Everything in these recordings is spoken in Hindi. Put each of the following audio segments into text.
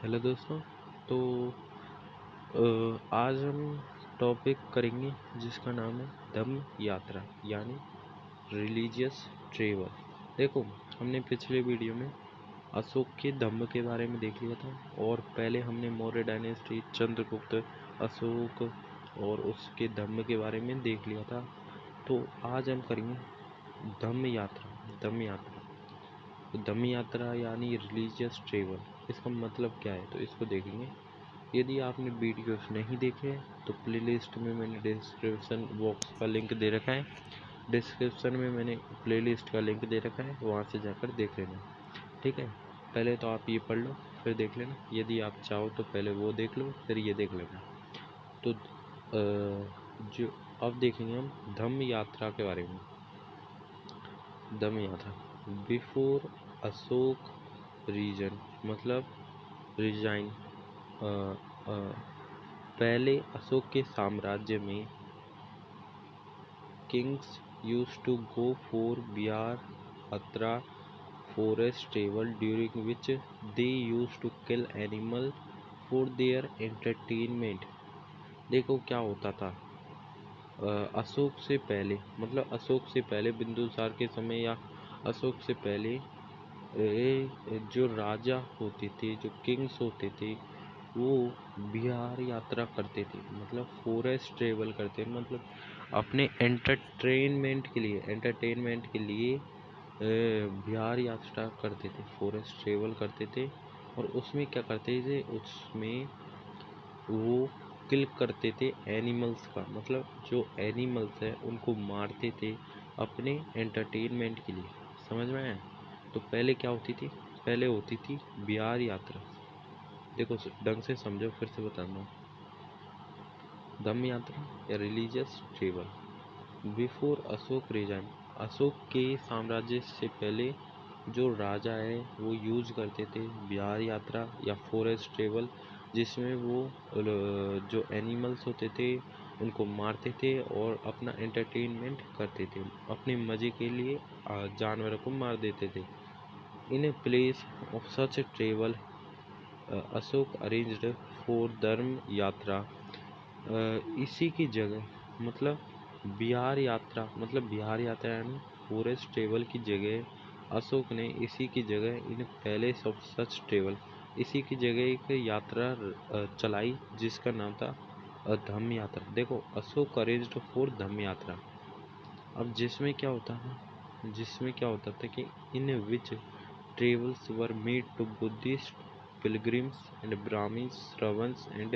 हेलो दोस्तों। तो आज हम टॉपिक करेंगे जिसका नाम है धम्म यात्रा यानी रिलीजियस ट्रेवल। देखो, हमने पिछले वीडियो में अशोक के धम्म के बारे में देख लिया था और पहले हमने मौर्य डायनेस्टी, चंद्रगुप्त, अशोक और उसके धम्म के बारे में देख लिया था। तो आज हम करेंगे धम्म यात्रा। तो धम्म यात्रा यानी रिलीजियस ट्रेवल, इसका मतलब क्या है तो इसको देखेंगे। यदि आपने वीडियोस नहीं देखे हैं तो प्लेलिस्ट में मैंने डिस्क्रिप्शन बॉक्स का लिंक दे रखा है। डिस्क्रिप्शन में मैंने प्लेलिस्ट का लिंक दे रखा है, वहाँ से जाकर देख लेना। ठीक है, पहले तो आप ये पढ़ लो फिर देख लेना। यदि आप चाहो तो पहले वो देख लो फिर ये देख लेना। तो जो अब देखेंगे हम धम्म यात्रा के बारे में। धम्म यात्रा बिफोर अशोक रीजन मतलब रिजाइन। पहले अशोक के साम्राज्य में kings used to go for vihar yatra forest travel during which they used to kill animal for their entertainment. देखो क्या होता था, अशोक से पहले मतलब अशोक से पहले बिंदुसार के समय या अशोक से पहले जो राजा होते थे, जो किंग्स होते थे, वो बिहार यात्रा करते थे मतलब फॉरेस्ट ट्रेवल करते थे। मतलब अपने एंटरटेनमेंट के लिए बिहार यात्रा करते थे, फॉरेस्ट ट्रेवल करते थे। और उसमें क्या करते थे, उसमें वो किल करते थे एनिमल्स का, मतलब जो एनिमल्स है उनको मारते थे अपने एंटरटेनमेंट के लिए। समझ में आया? तो पहले क्या होती थी, पहले होती थी बिहार यात्रा। देखो ढंग से समझो, फिर से बताना। धम्म यात्रा या religious travel before Ashoka region, Ashoka के साम्राज्य से पहले जो राजा है वो यूज करते थे बिहार यात्रा या फॉरेस्ट ट्रेवल, जिसमें वो जो एनिमल्स होते थे उनको मारते थे और अपना एंटरटेनमेंट करते थे, अपने मज़े के लिए जानवरों को मार देते थे। In a place of such travel Ashoka arranged for dharma yatra. इसी की जगह मतलब बिहार यात्रा यानी फॉरेस्ट ट्रेवल की जगह अशोक ने इसी की जगह इन पैलेस ऑफ सच ट्रेवल, इसी की जगह एक यात्रा चलाई जिसका नाम था धम्म यात्रा। देखो, अशोक अरेंज्ड फॉर धम्म यात्रा। अब जिसमें क्या होता था कि इन विच travels were made to Buddhist pilgrims and Brahmins, Shravans and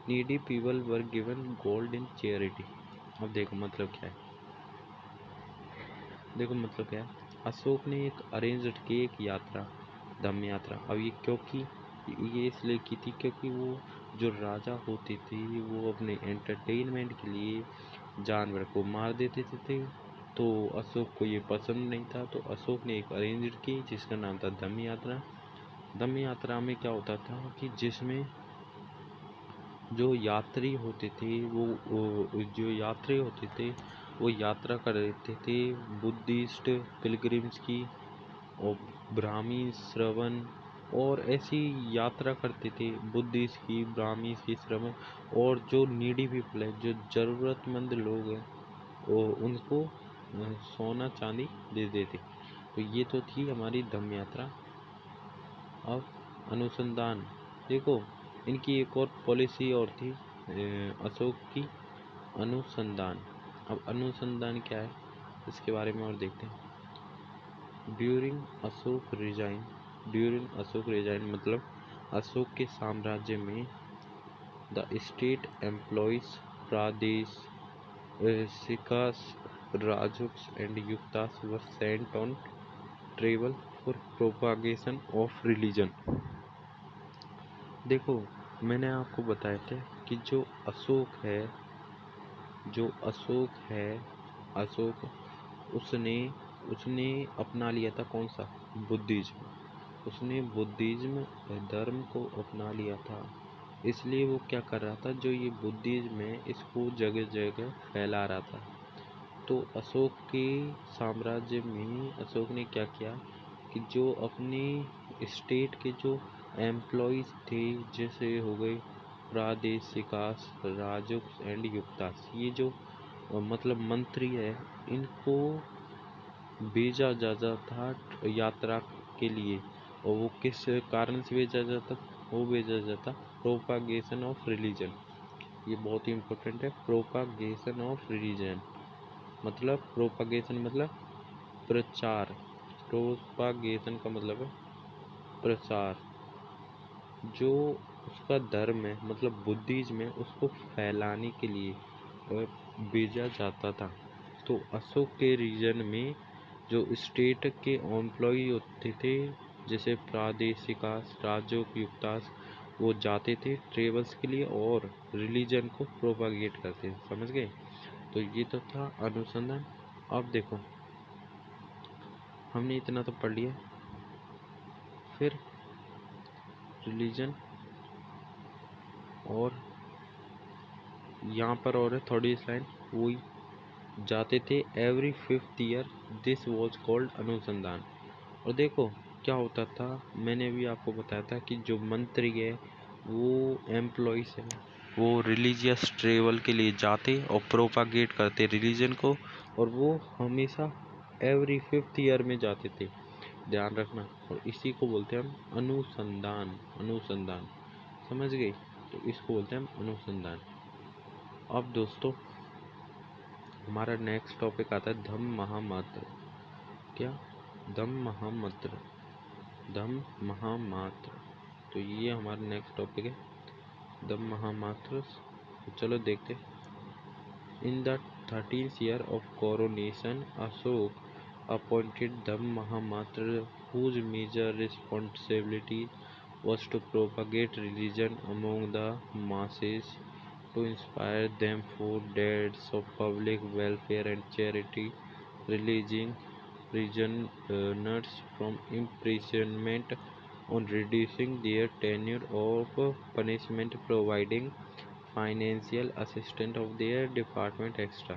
needy people were given gold in charity। अब देखो मतलब क्या है, अशोक ने एक अरेंज्ड की एक यात्रा, धम्म यात्रा। अब ये क्योंकि ये इसलिए की थी क्योंकि वो जो राजा होते थे वो अपने एंटरटेनमेंट के लिए जानवर को मार देते थे। तो अशोक को ये पसंद नहीं था, तो अशोक ने एक अरेंज की जिसका नाम था धम्म यात्रा। धम्म यात्रा में क्या होता था कि जिसमें जो यात्री होते थे वो यात्रा कर रहे थे बुद्धिस्ट पिलग्रिम्स की और ब्राह्मी श्रवण, और ऐसी यात्रा करते थे बुद्धिस्ट की, ब्राह्मी की, श्रवण। और जो नीडी पीपल है, जो ज़रूरतमंद लोग हैं, वो उनको सोना चांदी दे देते। तो ये तो थी हमारी धम्म यात्रा। अब अनुसंधान, देखो इनकी एक और पॉलिसी और थी अशोक की, अनुसंधान। अब अनुसंधान क्या है इसके बारे में और देखते हैं। ड्यूरिंग अशोक रिजाइन मतलब अशोक के साम्राज्य में the state employees pradeshikas rajukas and yuktas were sent on travel for propagation of religion. देखो, मैंने आपको बताया था कि जो अशोक उसने अपना लिया था कौन सा, बुद्धिज्म। उसने बुद्धिज्म धर्म को अपना लिया था, इसलिए वो क्या कर रहा था, जो ये बुद्धिज्म है इसको जगह जगह फैला रहा था। तो अशोक के साम्राज्य में अशोक ने क्या किया कि जो अपने स्टेट के जो एम्प्लॉयज थे, जैसे हो गए प्रादेशिकास, राजुक्स एंड युक्तास। ये जो मतलब मंत्री है, इनको भेजा जाता था यात्रा के लिए। और वो किस कारण से भेजा जाता? वो भेजा जाता प्रोपागेशन ऑफ रिलीजन। ये बहुत ही इम्पोर्टेंट है, प्रोपागेशन ऑफ रिलीजन। मतलब प्रोपागेशन मतलब प्रचार, प्रोपागेशन का मतलब है प्रसार। जो उसका धर्म है मतलब बुद्धिज्म है, उसको फैलाने के लिए भेजा जाता था। तो अशोक के रीजन में जो स्टेट के एम्प्लॉय होते थे, जैसे प्रादेशिकास, राजोपयुक्तास, वो जाते थे ट्रेवल्स के लिए और रिलीजन को प्रोपागेट करते थे। समझ गए? तो ये तो था अनुसंधान। अब देखो, हमने इतना तो पढ़ लिया। फिर रिलीजन, और यहाँ पर और है थोड़ी लाइन, वही जाते थे every 5th year, this was called अनुसंधान। और देखो क्या होता था, मैंने भी आपको बताया था कि जो मंत्री है, वो एम्प्लॉयज है, वो रिलीजियस ट्रेवल के लिए जाते और प्रोपागेट करते रिलीजन को, और वो हमेशा एवरी 5th ईयर में जाते थे, ध्यान रखना। और इसी को बोलते हैं हम अनुसंधान। अनुसंधान, समझ गए? तो इसको बोलते हैं हम अनुसंधान। अब दोस्तों, हमारा नेक्स्ट टॉपिक आता है धम्म महामात्र। क्या? धम्म महामात्र, धम्म महामात्र। तो ये हमारा नेक्स्ट टॉपिक है, धम्म महामात्र। तो चलो देखते हैं। In the 13th year of coronation, Ashok appointed Dham Mahamatra, whose major responsibility was to propagate religion among the masses, to inspire them for deeds of public welfare and charity, releasing prisoners from imprisonment, on reducing their tenure of punishment, providing financial assistant of their department extra.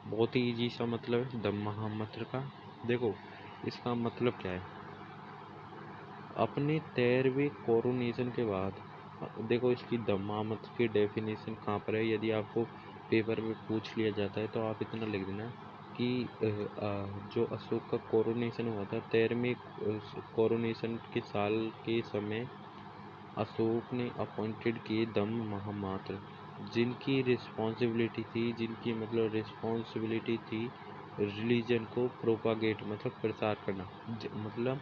बहुत ही ईजी सा मतलब है धम्म महामंत्र का। देखो इसका मतलब क्या है, अपने 13वें कोरोनेशन के बाद, देखो इसकी धम्म महामंत्र की डेफिनेशन कहाँ पर है, यदि आपको पेपर में पूछ लिया जाता है तो आप इतना लिख देना कि जो अशोक का कोरोनेशन हुआ था 13वें कोरोनेशन के साल के समय अशोक ने अपॉइंटेड किए धम्म महामात्र, जिनकी रिस्पॉन्सिबिलिटी थी, जिनकी मतलब रिस्पॉन्सिबिलिटी थी रिलीजन को प्रोपागेट मतलब प्रसार करना, मतलब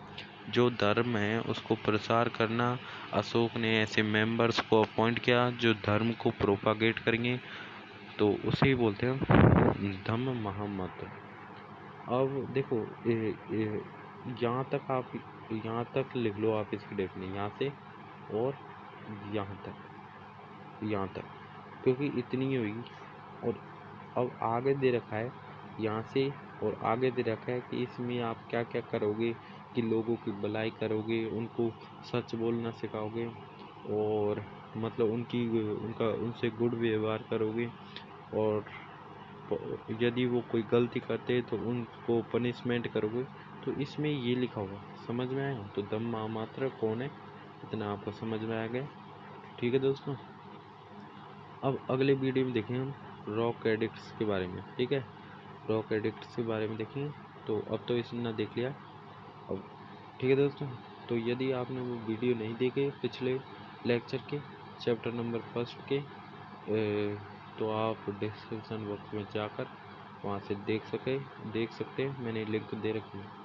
जो धर्म है उसको प्रसार करना। अशोक ने ऐसे मेंबर्स को अपॉइंट किया जो धर्म को प्रोपागेट करेंगे, तो उसे ही बोलते हैं धम्म महामात्र। अब देखो यहाँ तक आप यहाँ तक लिख लो, आप इसकी डेफिनेशन यहाँ से और यहाँ तक क्योंकि इतनी ही हुई। और अब आगे दे रखा है यहाँ से, और आगे दे रखा है कि इसमें आप क्या क्या करोगे, कि लोगों की भलाई करोगे, उनको सच बोलना सिखाओगे, और मतलब उनसे गुड व्यवहार करोगे, और यदि वो कोई गलती करते हैं तो उनको पनिशमेंट करोगे। तो इसमें ये लिखा हुआ, समझ में आया? तो धम्म महामात्र कौन है, इतना आपको समझ में आ गया। ठीक है दोस्तों, अब अगले वीडियो में देखेंगे हम रॉक एडिक्ट्स के बारे में। ठीक है, रॉक एडिक्ट्स के बारे में देखेंगे। तो अब तो इसने देख लिया अब। ठीक है दोस्तों, तो यदि आपने वो वीडियो नहीं देखे पिछले लेक्चर के चैप्टर नंबर 1 के, तो आप डिस्क्रिप्शन बॉक्स में जाकर वहाँ से देख सकते हैं, मैंने लिंक दे रखी है।